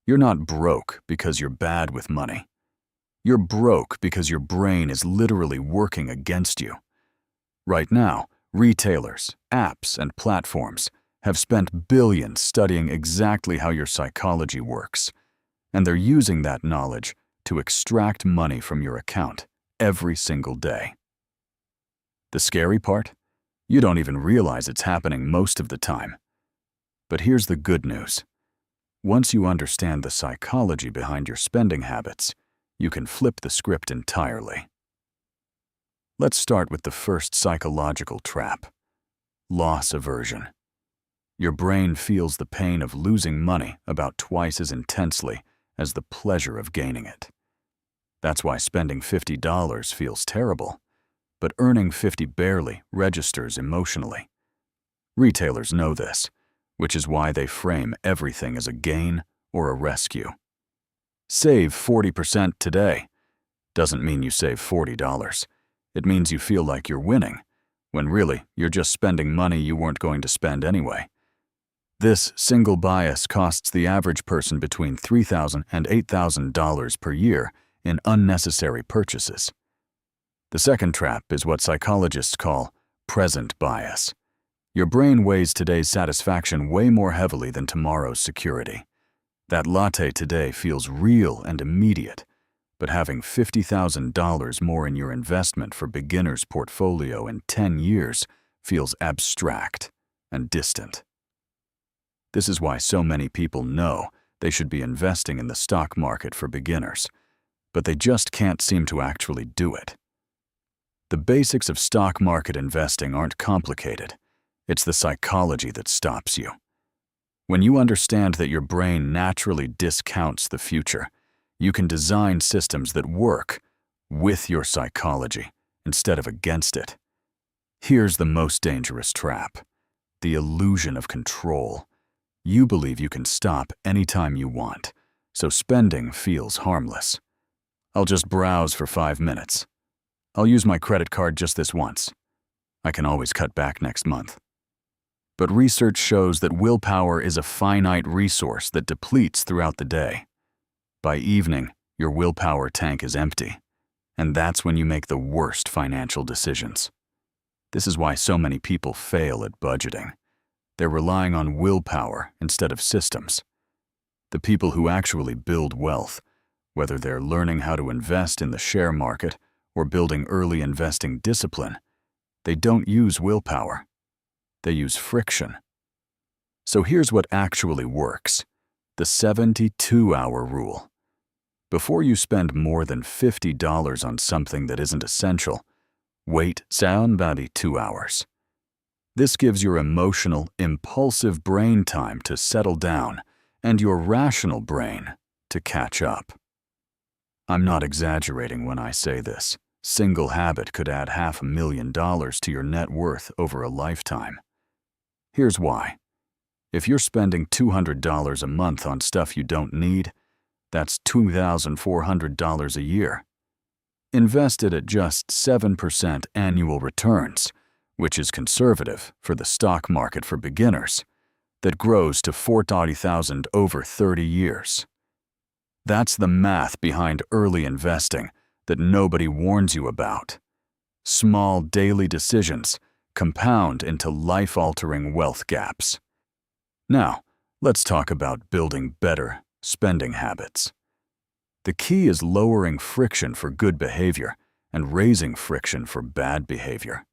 You're not broke because you're bad with money. You're broke because your brain is literally working against you. Right now, retailers, apps, and platforms have spent billions studying exactly how your psychology works, and they're using that knowledge to extract money from your account every single day. The scary part? You don't even realize it's happening most of the time. But here's the good news. Once you understand the psychology behind your spending habits, you can flip the script entirely. Let's start with the first psychological trap: loss aversion. Your brain feels the pain of losing money about twice as intensely as the pleasure of gaining it. That's why spending $50 feels terrible, but earning $50 barely registers emotionally. Retailers know this, which is why they frame everything as a gain or a rescue. Save 40% today doesn't mean you save $40. It means you feel like you're winning, when really you're just spending money you weren't going to spend anyway. This single bias costs the average person between $3,000 and $8,000 per year in unnecessary purchases. The second trap is what psychologists call present bias. Your brain weighs today's satisfaction way more heavily than tomorrow's security. That latte today feels real and immediate, but having $50,000 more in your investment for beginner's portfolio in 10 years feels abstract and distant. This is why so many people know they should be investing in the stock market for beginners, but they just can't seem to actually do it. The basics of stock market investing aren't complicated. It's the psychology that stops you. When you understand that your brain naturally discounts the future, you can design systems that work with your psychology instead of against it. Here's the most dangerous trap: the illusion of control. You believe you can stop anytime you want, so spending feels harmless. I'll just browse for 5 minutes. I'll use my credit card just this once. I can always cut back next month. But research shows that willpower is a finite resource that depletes throughout the day. By evening, your willpower tank is empty, and that's when you make the worst financial decisions. This is why so many people fail at budgeting. They're relying on willpower instead of systems. The people who actually build wealth, whether they're learning how to invest in the share market or building early investing discipline, they don't use willpower. They use friction. So here's what actually works: the 72-hour rule. Before you spend more than $50 on something that isn't essential, wait about 2 hours. This gives your emotional, impulsive brain time to settle down and your rational brain to catch up. I'm not exaggerating when I say this. Single habit could add $500,000 to your net worth over a lifetime. Here's why. If you're spending $200 a month on stuff you don't need, that's $2,400 a year. Invested at just 7% annual returns, which is conservative for the stock market for beginners, that grows to $40,000 over 30 years. That's the math behind early investing that nobody warns you about. Small daily decisions compound into life-altering wealth gaps. Now, let's talk about building better spending habits. The key is lowering friction for good behavior and raising friction for bad behavior.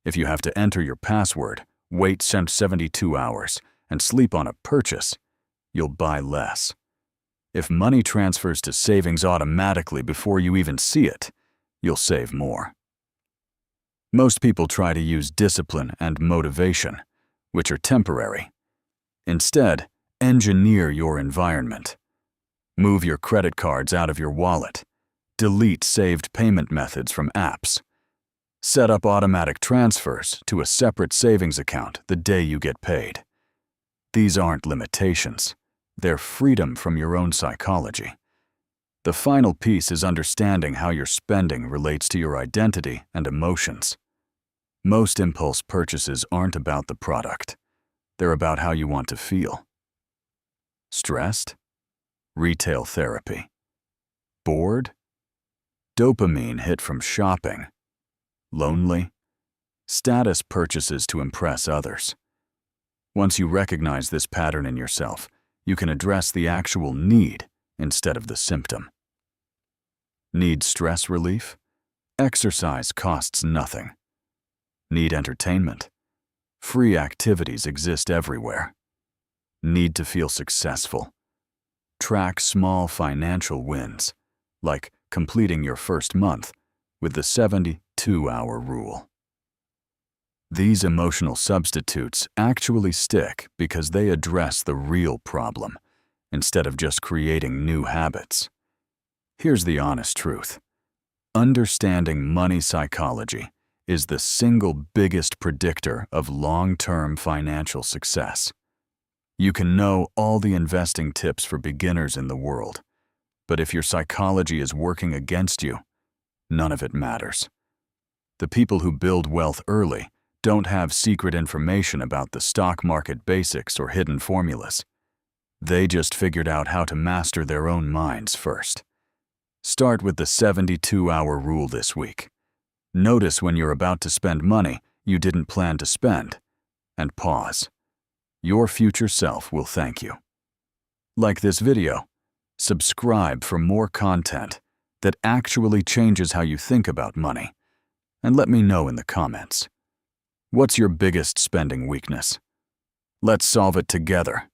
If you have to enter your password, wait 72 hours, and sleep on a purchase, you'll buy less. If money transfers to savings automatically before you even see it, you'll save more. Most people try to use discipline and motivation, which are temporary. Instead, engineer your environment. Move your credit cards out of your wallet. Delete saved payment methods from apps. Set up automatic transfers to a separate savings account the day you get paid. These aren't limitations. They're freedom from your own psychology. The final piece is understanding how your spending relates to your identity and emotions. Most impulse purchases aren't about the product. They're about how you want to feel. Stressed? Retail therapy. Bored? Dopamine hit from shopping. Lonely? Status purchases to impress others. Once you recognize this pattern in yourself, you can address the actual need instead of the symptom. Need stress relief? Exercise costs nothing. Need entertainment? Free activities exist everywhere. Need to feel successful? Track small financial wins, like completing your first month with the 72-hour rule. These emotional substitutes actually stick because they address the real problem, instead of just creating new habits. Here's the honest truth. Understanding money psychology is the single biggest predictor of long-term financial success. You can know all the investing tips for beginners in the world, but if your psychology is working against you, none of it matters. The people who build wealth early don't have secret information about the stock market basics or hidden formulas. They just figured out how to master their own minds first. Start with the 72-hour rule this week. Notice when you're about to spend money you didn't plan to spend, and pause. Your future self will thank you. Like this video, subscribe for more content that actually changes how you think about money, and let me know in the comments. What's your biggest spending weakness? Let's solve it together.